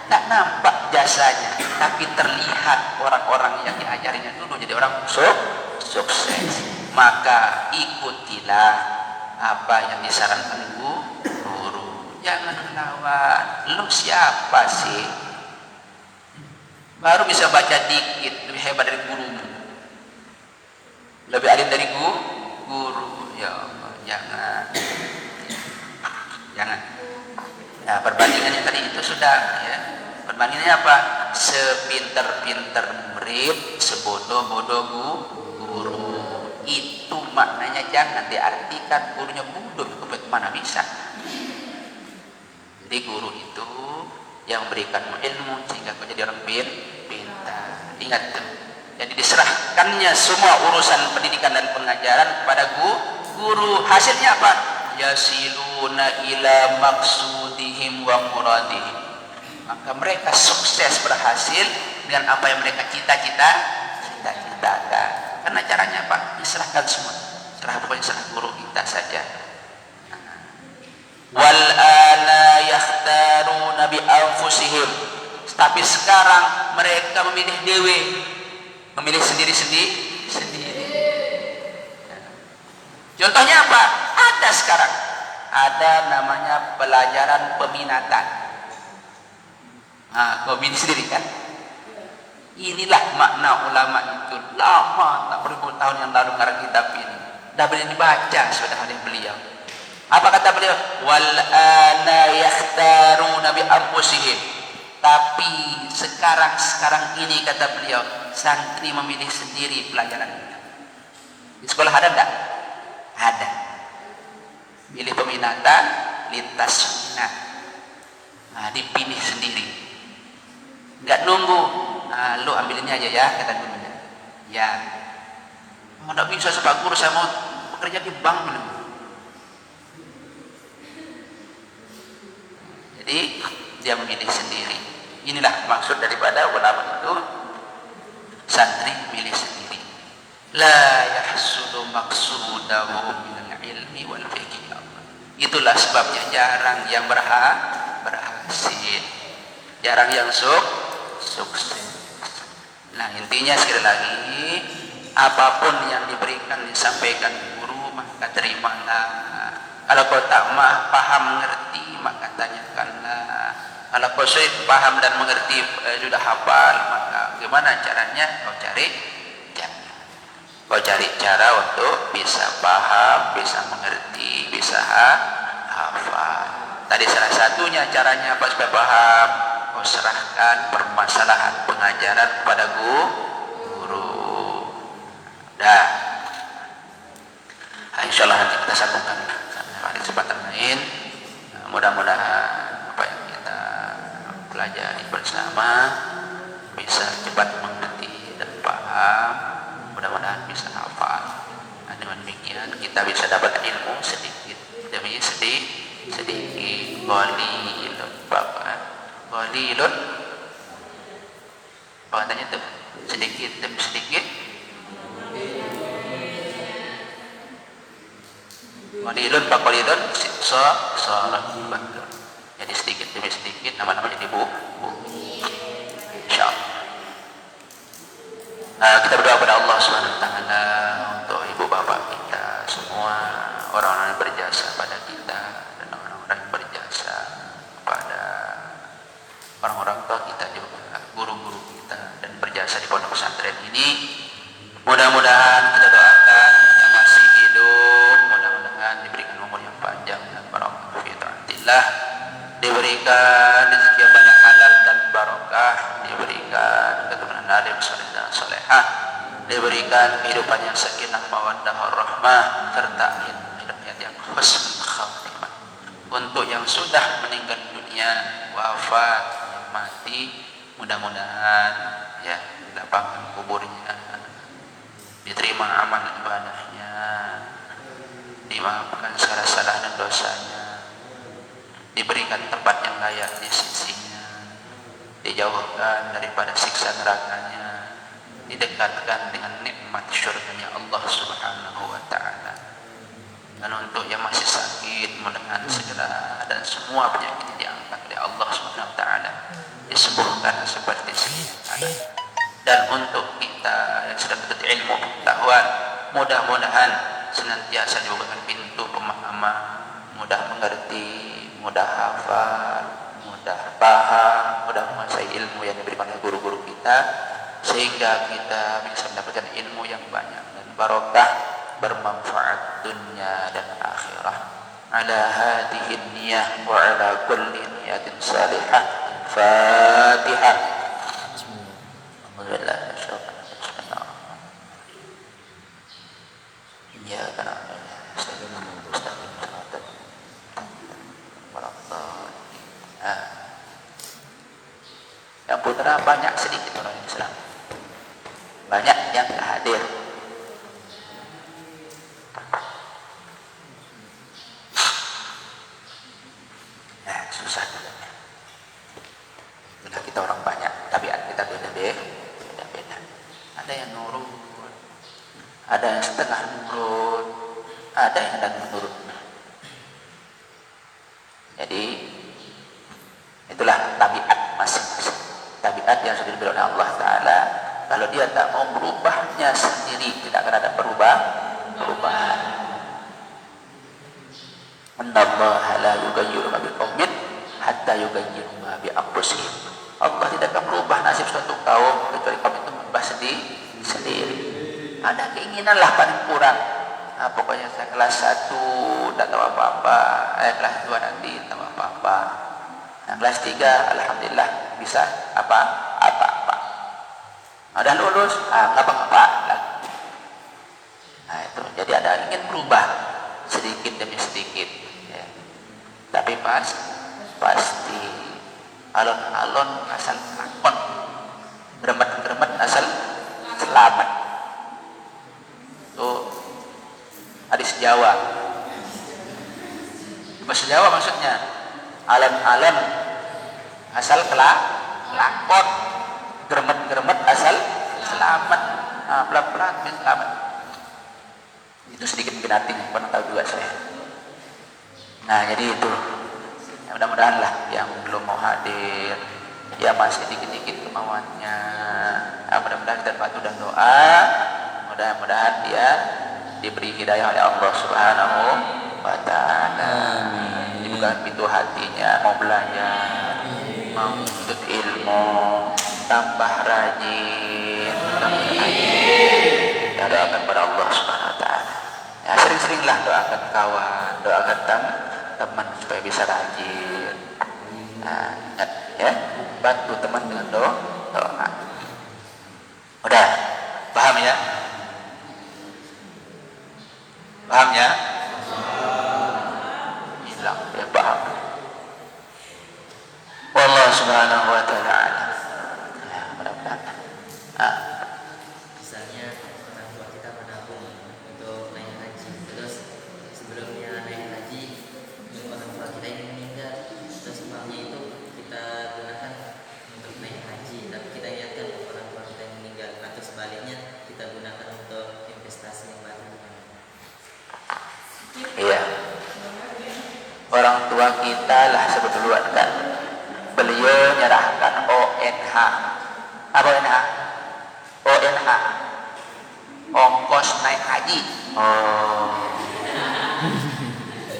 Tak nampak jasanya, tapi terlihat orang-orang yang diajarinya dulu jadi orang sukses. Maka ikutilah apa yang disarankan guru. Jangan melawan. Lu siapa sih? Baru bisa baca dikit, lebih hebat dari gurumu. Lebih alim dari guru. Ya Allah, jangan. Ya, perbandingannya tadi itu sudah ya. Perbandingannya apa? Sepinter-pinter murid, sebodoh-bodoh guru. Itu maknanya jangan diartikan gurunya bodoh, itu mana bisa. Jadi guru itu yang memberikanmu ilmu sehingga kau jadi orang pintar. Ingat tuh. Jadi diserahkannya semua urusan pendidikan dan pengajaran kepada guru. Hasilnya apa? Yasiluna ila maksudihim wa muradihim. Maka mereka sukses berhasil dengan apa yang mereka cita-citakan. Karena caranya apa? Diserahkan semua. Pokoknya serah guru kita saja. Wal ana yakhtaruna bi anfusihim. Tapi sekarang mereka memilih dewe, memilih sendiri-sendiri. Contohnya apa? Ada sekarang. Ada namanya pelajaran peminatan. Nah, kau pilih sendiri kan? Inilah makna ulama itu. Lama, tak beribu tahun yang lalu karena kitab ini. Dah boleh dibaca sudah oleh beliau. Apa kata beliau? Wal ana yakhtaruna bi anfusihim. Tapi sekarang ini kata beliau, santri memilih sendiri pelajaran. Di sekolah ada enggak? Ada. Pilih peminatan lintas sunnah. Nah, dipilih sendiri. nggak nunggu. Lu ambil ini aja ya, kata gurunya. Ya. Oh, nggak bisa Pak Guru, saya mau bekerja di bank. Jadi dia memilih sendiri. Inilah maksud daripada ulama itu, santri milih sendiri. La yahsulu maqsudahu minal ilmi wal fiqh. Itulah sebabnya jarang yang berhasil, jarang yang sukses. Nah, intinya sekali lagi, apapun yang diberikan disampaikan guru maka terimalah. Kalau kau tak paham mengerti maka tanyakanlah. Kalau kau sulit paham dan mengerti sudah hafal, maka gimana caranya? Kau cari cara untuk bisa paham, bisa mengerti, bisa hafal. Tadi salah satunya caranya apa supaya paham? Kau serahkan permasalahan pengajaran kepada guru. Dah. Insyaallah nanti kita sambungkan pada kesempatan lain. Mudah-mudahan apa yang kita pelajari bersama bisa cepat mengerti dan paham. Mudah-mudahan bisa hafal. Dengan demikian kita bisa dapat ilmu sedikit demi sedikit. Qalilun Bapak. Qalilun. Apa katanya tuh? Sedikit demi sedikit. Qalilun Pak Qalilun salat. Jadi sedikit demi sedikit nama-nama jadi bu. Insyaallah. Kita berdoa kepada Allah SWT untuk ibu bapak kita semua, orang-orang yang berjasa pada kita dan orang-orang yang berjasa pada orang-orang tua kita juga, guru-guru kita dan berjasa di pondok pesantren ini. Mudah-mudahan kita doakan yang masih hidup, mudah-mudahan diberikan umur yang panjang dan barokah fi taatillah, diberikan rezeki yang banyak halal dan barokah, diberikan keturunan alim saleh dan salehah, diberikan kehidupan yang sakinah mawaddah warahmah serta hidayah yang husnul khatimah. Untuk yang sudah meninggal dunia, wafat, mati, mudah-mudahan ya dilapangkan kuburnya, diterima amal ibadahnya, dimaafkan segala salah dan dosanya, diberikan tempat yang layak di sisinya, dijauhkan daripada siksa nerakanya, didekatkan dengan nikmat syurganya Allah Subhanahu wa ta'ala. Dan untuk yang masih sakit, mudah-mudahan segera dan semua penyakit diangkat oleh Allah Subhanahu wa ta'ala, disembuhkan seperti sedia kala. Dan untuk kita yang sedang menuntut ilmu pengetahuan, mudah-mudahan senantiasa dibukakan pintu pemahaman, mudah mengerti, mudah hafal, mudah paham, mudah menguasai ilmu yang diberikan oleh guru-guru kita, sehingga kita bisa mendapatkan ilmu yang banyak dan barokah, bermanfaat dunia dan akhirah. Ala hadhihi niyyah wa ala kulli niyatin salihah. Fatihah. Alhamdulillah. Ya karena yang putra banyak sedikit orang Islam, banyak yang tak hadir. Susah juga. Kita orang banyak, tabiat kita beda-beda. Ada yang nurut, ada yang setengah nurut, ada yang sedang menurut. Jadi itulah tabiat masing-masing. Tabiat yang sudah diberi oleh Allah Ta'ala. Kalau dia tak mau berubahnya sendiri, tidak akan ada perubahan. Innallaha la yughayyiru ma biqaumin hatta yughayyiru ma bi anfusihim. Allah tidak akan merubah nasib suatu kaum kecuali kaum itu merubah sendiri. Ada keinginan lah paling kurang. Pokoknya saya kelas 1 tidak tahu apa-apa, kelas 2 nanti tahu apa-apa. Nah, kelas 3 alhamdulillah bisa apa-apa. Udah lulus, ngapa-ngapa lagi. Nah itu, jadi ada ingin berubah sedikit demi sedikit. Ya. Tapi pasti alon-alon asal lakon Gremet-gremet asal selamat. Tuh hadis Jawa. Bahasa Jawa maksudnya alem-alem asal kelakon, gremet-gremet asal selamat. Nah, pelan-pelan selamat. Itu sedikit binatang, pernah tahu juga saya. Nah, jadi itu. Ya, mudah-mudahan lah yang belum mau hadir, ya masih dikit-dikit kemauannya. Nah, mudah-mudahan kita bantu dan doa. Mudah-mudahan dia diberi hidayah oleh Allah Subhanahu wa Ta'ala. Dibuka pintu hatinya, mau belajar, mau menuntut ilmu, tambah rajin, kita doakan kepada Allah Subhanahu wa Ta'ala. Ya, sering-seringlah doakan kawan, doakan teman supaya bisa rajin. Nah, ingat ya, bantu teman dengan doa. Udah, paham ya? Paham ya? Hilang, ya paham. Wallahu Subhanahu wa Ta'ala. Ya, mudah-mudahan. Misalnya orang tua kita menabung untuk naik haji, terus sebelumnya naik haji orang tua kita yang meninggal, terus uangnya itu kita gunakan untuk naik haji, tapi kita ingatkan orang tua kita yang meninggal, atau sebaliknya kita gunakan untuk investasi yang baru. Iya, orang tua kita lah sebetulnya kan, beliau nyerahkan ONH. Apa ONH? ONH, ongkos naik haji. Oh,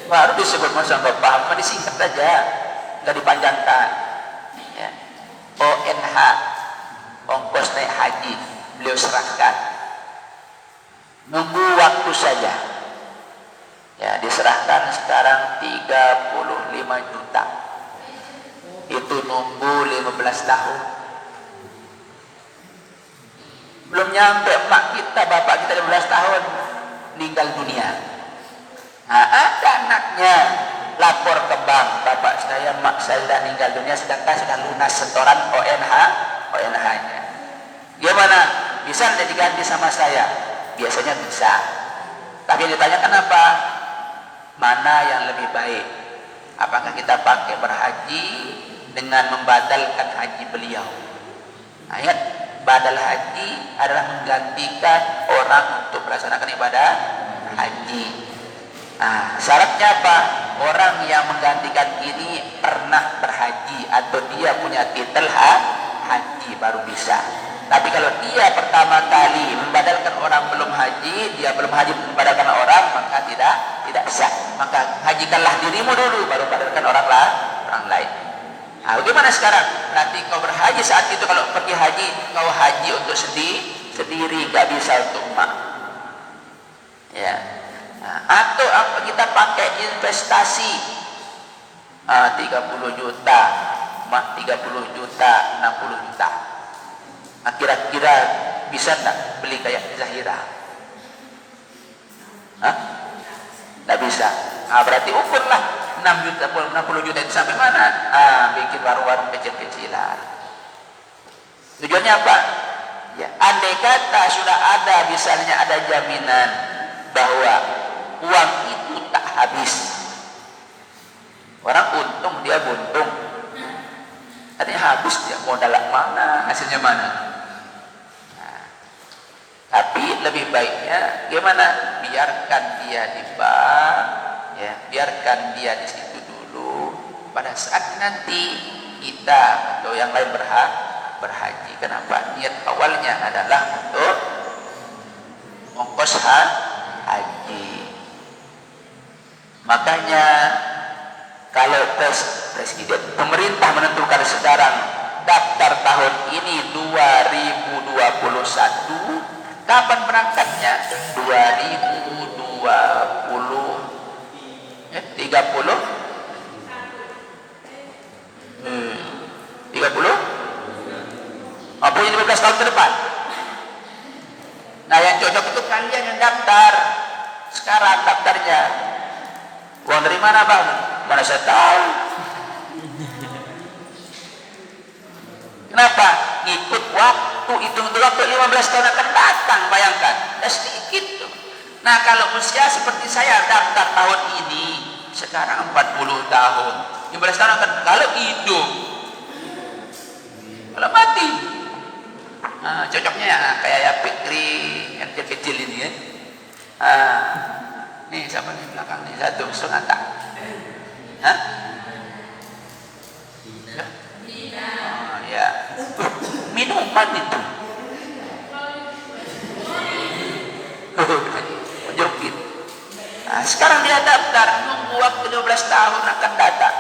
baru disebut masa nggak paham, mah disingkat aja, nggak dipanjangkan. Ya. ONH, ongkos naik haji, beliau serahkan. Nunggu waktu saja. Ya, diserahkan sekarang 35 juta. Itu nunggu 15 tahun. Belum nyampe emak kita, bapak kita 15 tahun meninggal dunia. Nah, ada anaknya lapor ke bank, bapak saya, emak saya sudah meninggal dunia, sedangkan sudah lunas setoran ONH-nya. Gimana? Bisa tidak diganti sama saya? Biasanya bisa. Tapi yang ditanyakan apa? Mana yang lebih baik? Apakah kita pakai berhaji dengan membatalkan haji beliau? Ayat badal haji adalah menggantikan orang untuk melaksanakan ibadah haji. Nah, syaratnya apa? Orang yang menggantikan ini pernah berhaji atau dia punya titel haji baru bisa. Tapi kalau dia pertama kali membadalkan orang belum haji, dia belum haji membadalkan orang, maka tidak sah. Maka hajikanlah dirimu dulu, baru badalkan orang lain. Nah, bagaimana sekarang? Berarti kau berhaji saat itu, kalau pergi haji, kau haji untuk sendiri, gak bisa untuk emak. Ya. Nah, atau apa, kita pakai investasi 30 juta, 30 juta, 60 juta. Nah, kira-kira bisa tak beli kayak Zahira? Hah? Tak bisa. Nah, berarti ukurlah 6 juta, 60 juta itu sampai mana? Bikin warung-warung kecil-kecilan. Tujuannya apa? Ya, andai kata sudah ada, misalnya ada jaminan bahwa uang itu tak habis. Orang untung, dia buntung. Artinya habis, dia modal mana, hasilnya mana? Tapi lebih baiknya gimana? Biarkan dia di bank, ya, biarkan dia di situ dulu. Pada saat nanti kita atau yang lain berhaji. Kenapa? Niat awalnya adalah untuk ongkos haji. Makanya kalau presiden, pemerintah menentukan sekarang daftar tahun ini 2021. Kapan berangkatnya? 2020 30 30 punya 15 tahun ke depan. Nah, yang cocok itu kalian yang daftar sekarang daftarnya. Uang dari mana, Bang? Mana saya tahu. Kenapa? Ngikut waktu. waktu itu untuk waktu 15 tahun akan datang, bayangkan. Dan sedikit tuh. Nah, kalau usia seperti saya daftar tahun ini, sekarang 40 tahun. 15 tahun akan, kalau hidup. Kalau mati. Nah, cocoknya ya kayak ya Fikri yang kecil ini ya. Nih siapa nih belakang nih, satu Sonata. Hah? Oh, ya. Minuman itu. Menjokit. Nah, sekarang dia daftar nunggu waktu 12 tahun akan datang.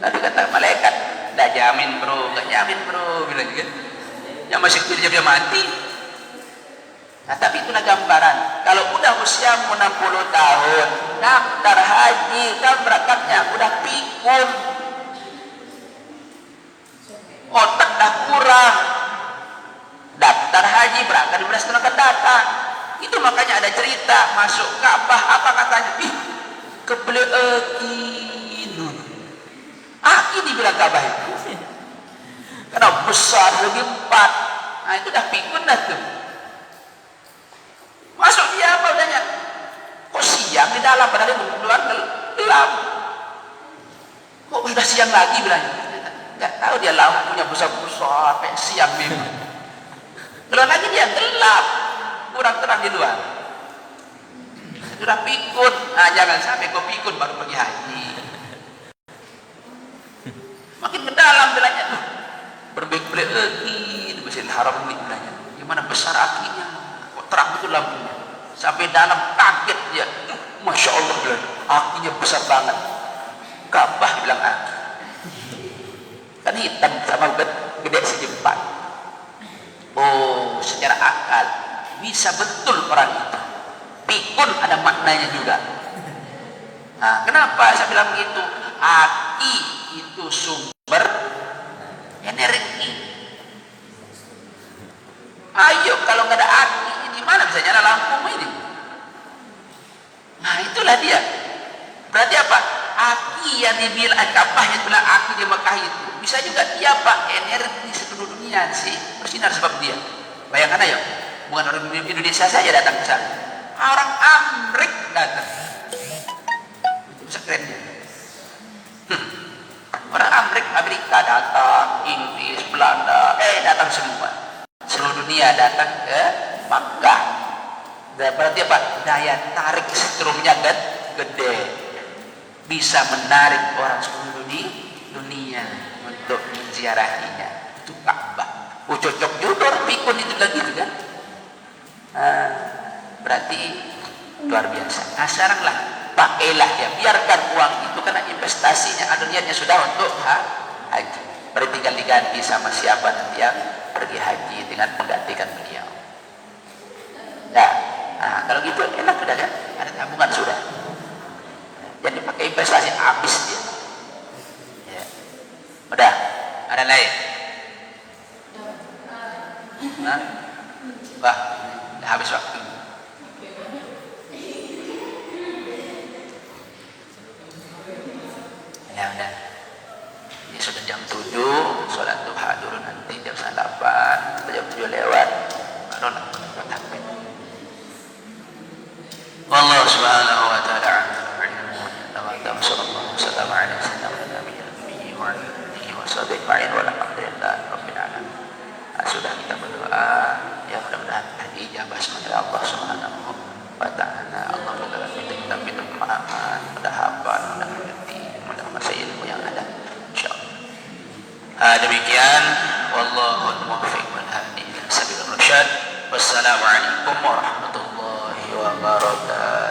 Lalu kata malaikat, "Nggak jamin bro, nggak jamin bro," bilang gitu. Yang masih kecil dia mati. Nah, tapi itulah gambaran. Kalau udah usiamu 60 tahun, daftar haji, kan berangkatnya udah pikun. Otak dah kurang. Daftar haji berangkat 12 tahun akan datang. Itu makanya ada cerita masuk Ka'bah, apa katanya? Ih, kebelet akinun. Aki dibilang Ka'bah itu. Karena besar lagi 4. Nah, itu dah pikun dah tuh. Masuk dia apa udahnya? Kok siang di dalam, padahal di luar gelap. Kok sudah siang lagi bilangnya? Nggak tahu dia lampunya besar-besar kayak siang memang. Keluar lagi dia gelap, kurang terang di luar. Sudah pikun. Nah, jangan sampai kau pikun baru pergi haji. Makin ke dalam bilangnya, berbek-bek lagi di Masjidil Haram ini bilangnya. Gimana besar apinya? Kok terang betul lampunya? Sampai dalam kaget dia. Masya Allah bilang, apinya besar banget. Ka'bah bilang aki. Kan hitam sama gede sejempat. Oh, secara akal bisa betul orang itu. Pikun ada maknanya juga. Nah, kenapa saya bilang begitu? Aki itu sumber energi. Ayo, kalau nggak ada aki ini mana bisa nyala lampumu ini? Nah, itulah dia. Berarti apa? Aki yang dibilang Ka'bah yang bilang aki di Mekah itu bisa juga dia Pak energi seluruh dunia sih bersinar sebab dia. Bayangkan ayo, bukan orang Indonesia saja datang ke sana, orang Amerika datang. Itu bisa kerennya. Orang Amerika datang, Inggris, Belanda, datang semua. Seluruh dunia datang ke Makkah. Berarti apa? Daya tarik strumnya gede. Bisa menarik orang seluruh dunia untuk menziarahinya. Itu Ka'bah. Oh, cocok juga orang pikun itu lagi juga. Berarti luar biasa. Nah, sekarang lah pakailah ya, biarkan uang itu karena investasinya, niatnya sudah untuk haji. Berarti tinggal diganti sama siapa nanti yang pergi haji dengan menggantikan beliau. Ya, nah, kalau gitu enak sudah kan? Ada tabungan sudah. Jadi pakai investasi habis dia. Ya. Udah, ada lain. Nah, wah, udah habis waktu. Ya udah. Ini sudah jam 7, sholat duha dulu nanti jam 8, jam 7 lewat. Baru nak buat takbir. Wallahu subhanahu wa ta'ala. Sallallahu wasallam ala sayyidina Nabi wa alihi wa sahbihi walhamdulillahi rabbil alamin. Sudah kita berdoa, ya mudah-mudahan ijabah semoga Allah Subhanahu wa taala. Allah mudah kita minta pemahaman, mudah hafal, mudah mengerti, mudah masa ilmu yang ada insyaallah. Demikian wallahu muwaffiq wal hadi ila sabilir rasyad. Wassalamualaikum warahmatullahi wabarakatuh.